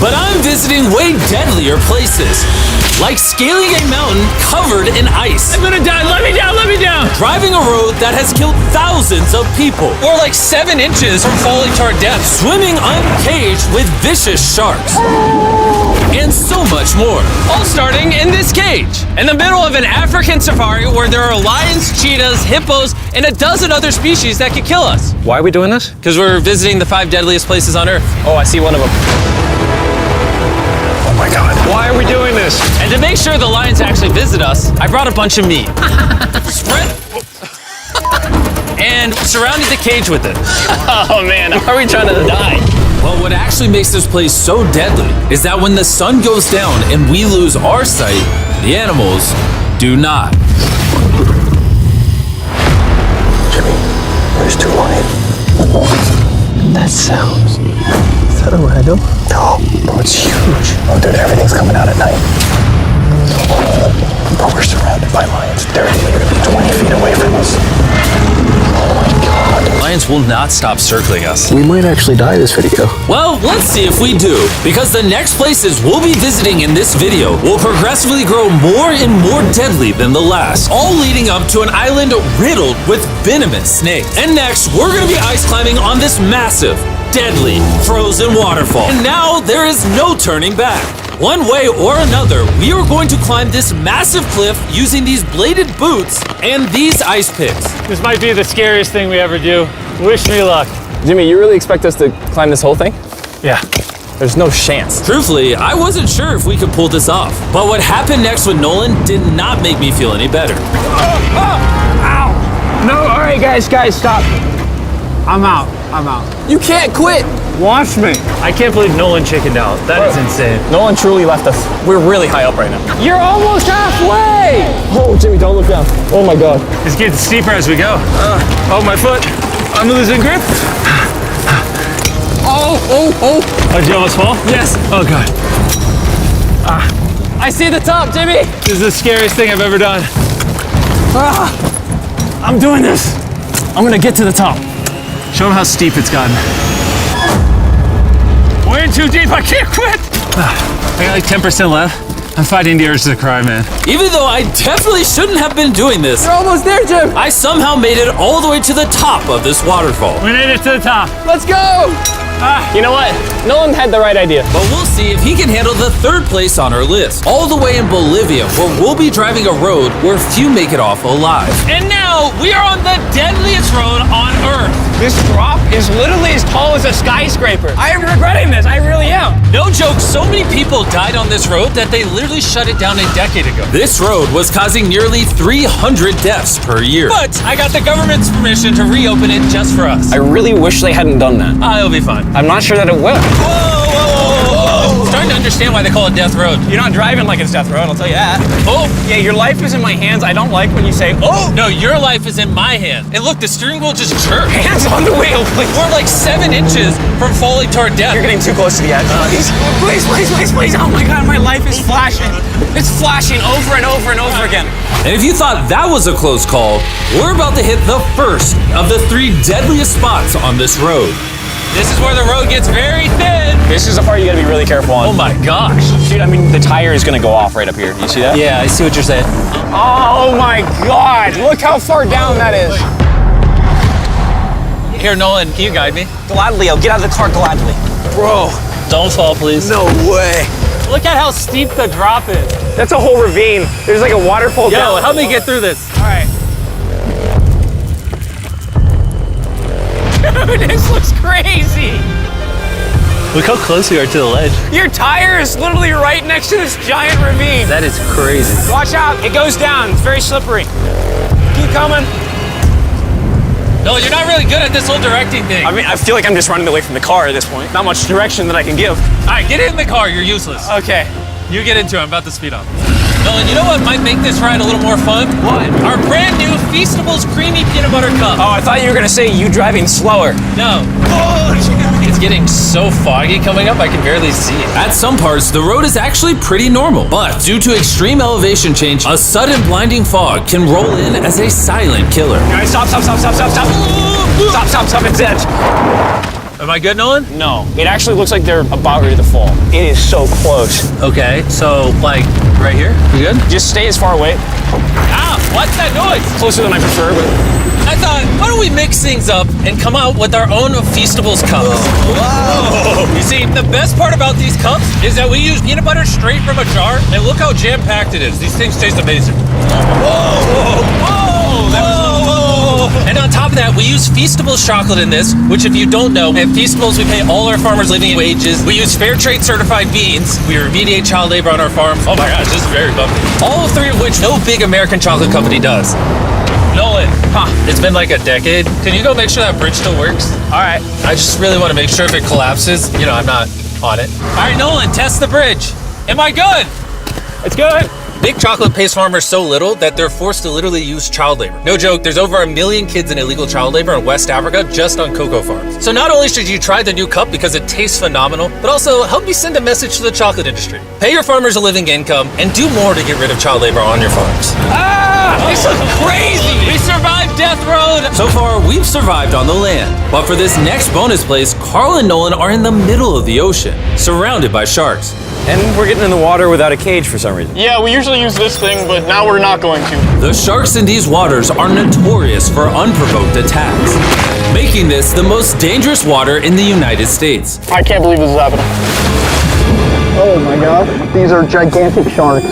But I'm visiting way deadlier places, like scaling a mountain covered in ice. I'm gonna die, let me down, let me down! Driving a road that has killed thousands of people. Or like 7 inches from falling to our death. Swimming uncaged with vicious sharks. And so much more. All starting in this cage, in the middle of an African safari where there are lions, cheetahs, hippos, and a dozen other species that could kill us. Why are we doing this? Because we're visiting the 5 deadliest places on Earth. Oh, I see one of them. Oh my God. Why are we doing this? And to make sure the lions actually visit us, I brought a bunch of meat. Spread. And surrounded the cage with it. Oh man, are we trying to die? But what actually makes this place so deadly is that when the sun goes down and we lose our sight, the animals do not. Jimmy, there's 2 lions. That sounds... Is that a rhino? No, bro, it's huge. Oh, dude, everything's coming out at night. Bro, we're surrounded by lions. They're literally 20 feet away from us. Oh my God. Lions will not stop circling us. We might actually die this video. Well, let's see if we do, because the next places we'll be visiting in this video will progressively grow more and more deadly than the last, all leading up to an island riddled with venomous snakes. And next, we're gonna be ice climbing on this massive, deadly, frozen waterfall. And now there is no turning back. One way or another, we are going to climb this massive cliff using these bladed boots and these ice picks. This might be the scariest thing we ever do. Wish me luck. Jimmy, you really expect us to climb this whole thing? Yeah. There's no chance. Truthfully, I wasn't sure if we could pull this off. But what happened next with Nolan did not make me feel any better. Ow! No, all right, guys, stop. I'm out. You can't quit. Watch me. I can't believe Nolan chickened out. That is insane. Nolan truly left us. We're really high up right now. You're almost halfway! Oh, Jimmy, don't look down. Oh my God. It's getting steeper as we go. Oh, my foot. I'm losing grip. Oh, did you almost fall? Yes. Oh, God. I see the top, Jimmy. This is the scariest thing I've ever done. I'm doing this. I'm gonna get to the top. Show him how steep it's gotten. We're in too deep, I can't quit! I got like 10% left. I'm fighting the urge to cry, man. Even though I definitely shouldn't have been doing this, You're almost there, Jim. I somehow made it all the way to the top of this waterfall. We made it to the top. Let's go. You know what? Nolan had the right idea. But we'll see if he can handle the 3rd place on our list, all the way in Bolivia, where we'll be driving a road where few make it off alive. And now we are on the deadliest road on Earth. This drop is literally as tall as a skyscraper. I am regretting this. I really am. No joke, so many people died on this road that they literally shut it down a decade ago. This road was causing nearly 300 deaths per year. But I got the government's permission to reopen it just for us. I really wish they hadn't done that. It'll be fun. I'm not sure that it will. Whoa. Starting to understand why they call it Death Road. You're not driving like it's death road, I'll tell you that. Oh, Yeah, your life is in my hands. I don't like when you say, oh. no, your life is in my hand. And look, the steering wheel just jerked. Hands on the wheel, please. We're like 7 inches from falling to our death. You're getting too close to the edge. Please. Oh my God, my life is flashing. It's flashing over and over and over again. And if you thought that was a close call, we're about to hit the first of the 3 deadliest spots on this road. This is where the road gets very thin. This is the part you gotta be really careful on. Oh my gosh. Dude, I mean, the tire is gonna go off right up here. You see that? Yeah, I see what you're saying. Oh my God, look how far down that is. Here, Nolan, can you guide me? Gladly, I'll get out of the car gladly. Bro. Don't fall, please. No way. Look at how steep the drop is. That's a whole ravine. There's like a waterfall down. Yo, help me get through this. All right. Dude, this looks crazy. Look how close we are to the ledge. Your tire is literally right next to this giant ravine. That is crazy. Watch out, it goes down. It's very slippery. Keep coming. No, you're not really good at this whole directing thing. I mean, I feel like I'm just running away from the car at this point. Not much direction that I can give. All right, get in the car. You're useless. Okay. You get into it. I'm about to speed up. Nolan, you know what might make this ride a little more fun? What? Our brand new Feastables Creamy Peanut Butter Cup. Oh, I thought you were gonna say you driving slower. No. It's getting so foggy coming up, I can barely see it. At some parts, the road is actually pretty normal, but due to extreme elevation change, a sudden blinding fog can roll in as a silent killer. All right, stop, it's edge. Am I good, Nolan? No, it actually looks like they're about ready to fall. It is so close. Okay, so like right here? We good? Just stay as far away. Ah, what's that noise? Closer than I prefer, but... I thought, why don't we mix things up and come out with our own Feastables cups? Whoa. You see, the best part about these cups is that we use peanut butter straight from a jar, and look how jam-packed it is. These things taste amazing. Whoa, whoa, whoa, whoa. And on top of that, we use Feastables chocolate in this, which if you don't know, at Feastables, we pay all our farmers living wages. We use fair trade certified beans. We remediate child labor on our farms. Oh my gosh, this is very bumpy. All three of which no big American chocolate company does. Nolan, it's been like a decade. Can you go make sure that bridge still works? All right. I just really want to make sure if it collapses, you know, I'm not on it. All right, Nolan, test the bridge. Am I good? It's good. Big chocolate pays farmers so little that they're forced to literally use child labor. No joke, there's over 1 million kids in illegal child labor in West Africa just on cocoa farms. So not only should you try the new cup because it tastes phenomenal, but also help me send a message to the chocolate industry. Pay your farmers a living income and do more to get rid of child labor on your farms. Ah! This is crazy! We survived Death Road! So far, we've survived on the land. But for this next bonus place, Carl and Nolan are in the middle of the ocean, surrounded by sharks. And we're getting in the water without a cage for some reason. Yeah, we usually use this thing, but now we're not going to. The sharks in these waters are notorious for unprovoked attacks, making this the most dangerous water in the United States. I can't believe this is happening. Oh my god, these are gigantic sharks.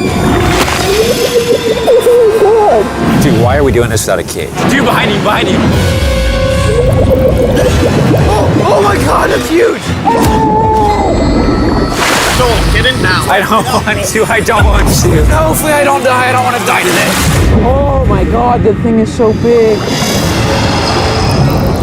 Dude, why are we doing this without a cage? Dude, behind you, behind you. Oh my god, that's huge! Don't get in now. I don't want to, I don't want to. No, hopefully I don't die. I don't want to die today. Oh my god, the thing is so big.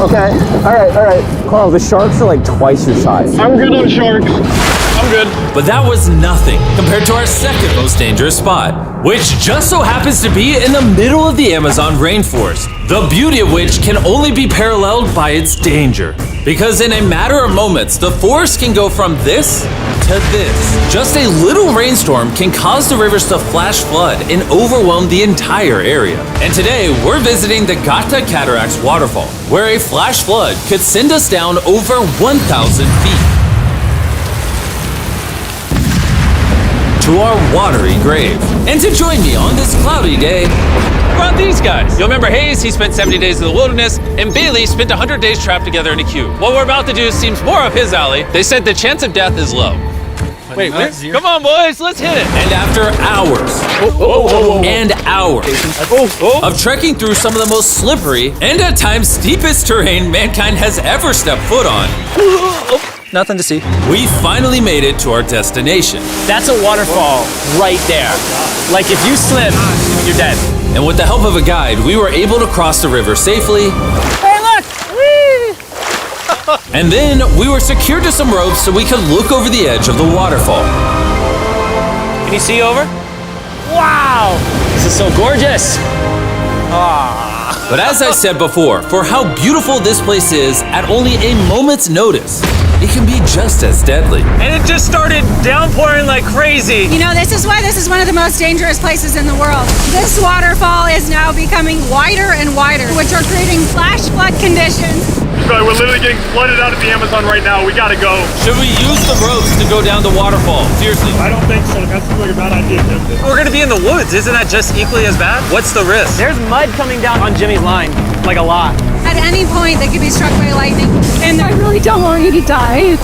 Okay, alright. Carl, the sharks are like twice your size. I'm good on sharks. I'm good. But that was nothing compared to our second most dangerous spot, which just so happens to be in the middle of the Amazon rainforest, the beauty of which can only be paralleled by its danger. Because in a matter of moments, the forest can go from this to this. Just a little rainstorm can cause the rivers to flash flood and overwhelm the entire area. And today, we're visiting the Gata Cataracts waterfall, where a flash flood could send us down over 1,000 feet to our watery grave. And to join me on this cloudy day, What about these guys? You'll remember Hayes, he spent 70 days in the wilderness, and Bailey spent 100 days trapped together in a cube. What we're about to do seems more up his alley. They said the chance of death is low. Wait, come on, boys, let's hit it. and after hours and hours of trekking through some of the most slippery and at times steepest terrain mankind has ever stepped foot on, Nothing to see. we finally made it to our destination. That's a waterfall right there. Like if you slip, you're dead. And with the help of a guide, we were able to cross the river safely. Hey, look! Whee! And then we were secured to some ropes so we could look over the edge of the waterfall. Can you see over? Wow! This is so gorgeous. But as I said before, for how beautiful this place is, at only a moment's notice, it can be just as deadly. And it just started downpouring like crazy. You know, this is why this is one of the most dangerous places in the world. This waterfall is now becoming wider and wider, which are creating flash flood conditions. Sorry, we're literally getting flooded out of the Amazon right now. We gotta go. Should we use the ropes to go down the waterfall? Seriously. I don't think so. That seems like a bad idea. We're gonna be in the woods. Isn't that just equally as bad? What's the risk? There's mud coming down on Jimmy's line, like a lot. At any point, they could be struck by lightning. And I really don't want you to die.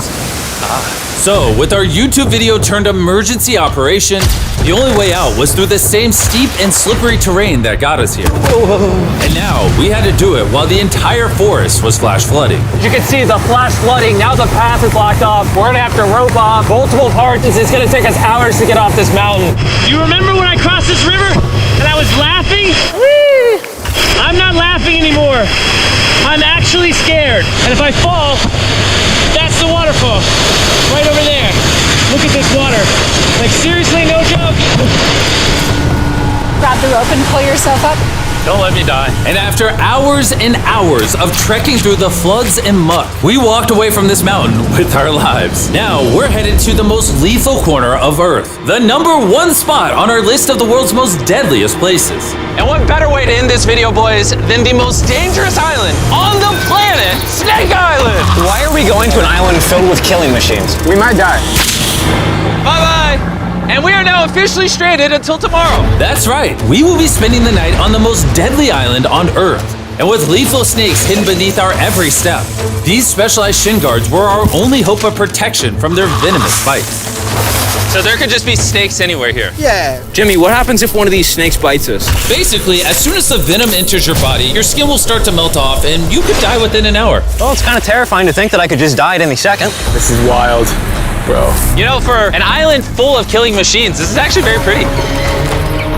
So, with our YouTube video turned emergency operation, the only way out was through the same steep and slippery terrain that got us here. And now, we had to do it while the entire forest was flash flooding. You can see the flash flooding. Now the path is blocked off. We're gonna have to rope off multiple parts. It's gonna take us hours to get off this mountain. You remember when I crossed this river and I was laughing? I'm not laughing anymore. I'm actually scared. And if I fall, that's the waterfall. Right over there. Look at this water. Like seriously, no joke. Grab the rope and pull yourself up. Don't let me die. And after hours and hours of trekking through the floods and muck, we walked away from this mountain with our lives. Now we're headed to the most lethal corner of Earth, the #1 spot on our list of the world's most deadliest places. And what better way to end this video, boys, than the most dangerous island on the planet, Snake Island? Why are we going to an island filled with killing machines? We might die. Bye-bye. And we are now officially stranded until tomorrow. That's right, we will be spending the night on the most deadly island on Earth. And with lethal snakes hidden beneath our every step, these specialized shin guards were our only hope of protection from their venomous bites. So there could just be snakes anywhere here. Yeah. Jimmy, what happens if one of these snakes bites us? Basically, as soon as the venom enters your body, your skin will start to melt off and you could die within an hour. Well, it's kind of terrifying to think that I could just die at any second. This is wild, bro. You know, for an island full of killing machines, this is actually very pretty.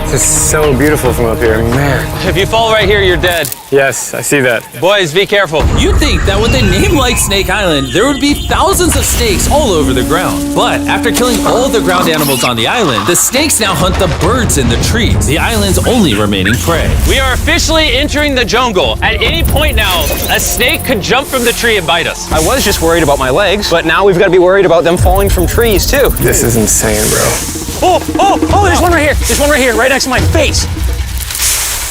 This is so beautiful from up here, man. If you fall right here, you're dead. Yes, I see that. Boys, be careful. You'd think that with a name like Snake Island, there would be thousands of snakes all over the ground. But after killing all the ground animals on the island, the snakes now hunt the birds in the trees, the island's only remaining prey. We are officially entering the jungle. At any point now, a snake could jump from the tree and bite us. I was just worried about my legs, but now we've got to be worried about them falling from trees, too. This is insane, bro. Oh, there's one right here. There's one right here, right next to my face.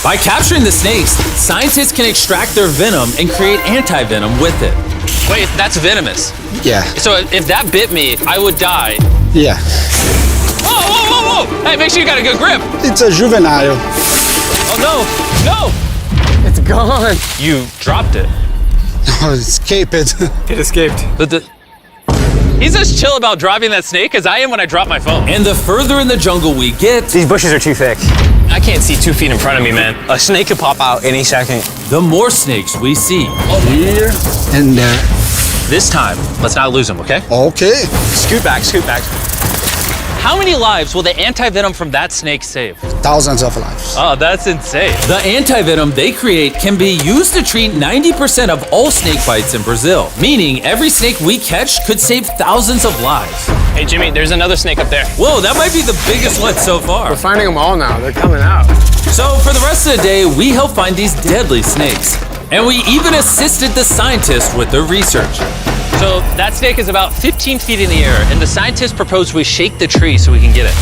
By capturing the snakes, scientists can extract their venom and create anti-venom with it. Wait, that's venomous. Yeah. So if that bit me, I would die. Yeah. Whoa! Hey, make sure you got a good grip. It's a juvenile. Oh, no! It's gone. You dropped it. Oh, escape it. It escaped. He's as chill about dropping that snake as I am when I drop my phone. And the further in the jungle we get, These bushes are too thick. I can't see 2 feet in front of me, man. A snake could pop out any second. the more snakes we see. Here and there. This time, let's not lose him, okay? Okay. Scoot back, scoot back. How many lives will the anti-venom from that snake save? Thousands of lives. Oh, that's insane. The anti-venom they create can be used to treat 90% of all snake bites in Brazil, meaning every snake we catch could save thousands of lives. Hey, Jimmy, there's another snake up there. Whoa, that might be the biggest one so far. We're finding them all now. They're coming out. So for the rest of the day, we help find these deadly snakes. And we even assisted the scientists with their research. So that snake is about 15 feet in the air, and the scientists proposed we shake the tree so we can get it.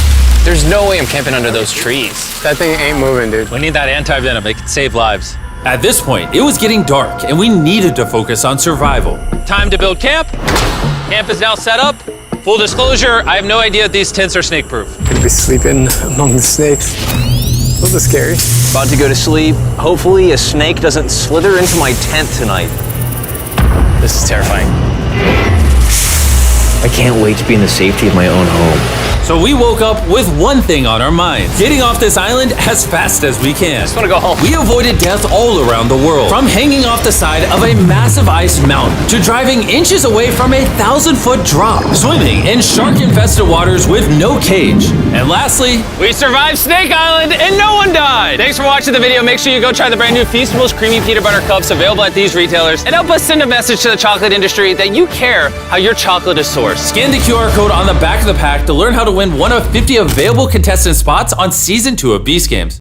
There's no way I'm camping under those trees. That thing ain't moving, dude. We need that anti-venom. It can save lives. At this point, it was getting dark and we needed to focus on survival. Time to build camp. Camp is now set up. Full disclosure, I have no idea if these tents are snake-proof. Could be sleeping among the snakes. A little scary. About to go to sleep. Hopefully a snake doesn't slither into my tent tonight. This is terrifying. I can't wait to be in the safety of my own home. So we woke up with one thing on our minds: getting off this island as fast as we can. Just want to go home. We avoided death all around the world, from hanging off the side of a massive ice mountain to driving inches away from a 1,000-foot drop, swimming in shark-infested waters with no cage, and lastly, We survived Snake Island and no one died. Thanks for watching the video. Make sure you go try the brand new Feastables Creamy Peanut Butter Cups available at these retailers, and help us send a message to the chocolate industry that you care how your chocolate is sourced. scan the QR code on the back of the pack to learn how to win one of 50 available contestant spots on Season 2 of Beast Games.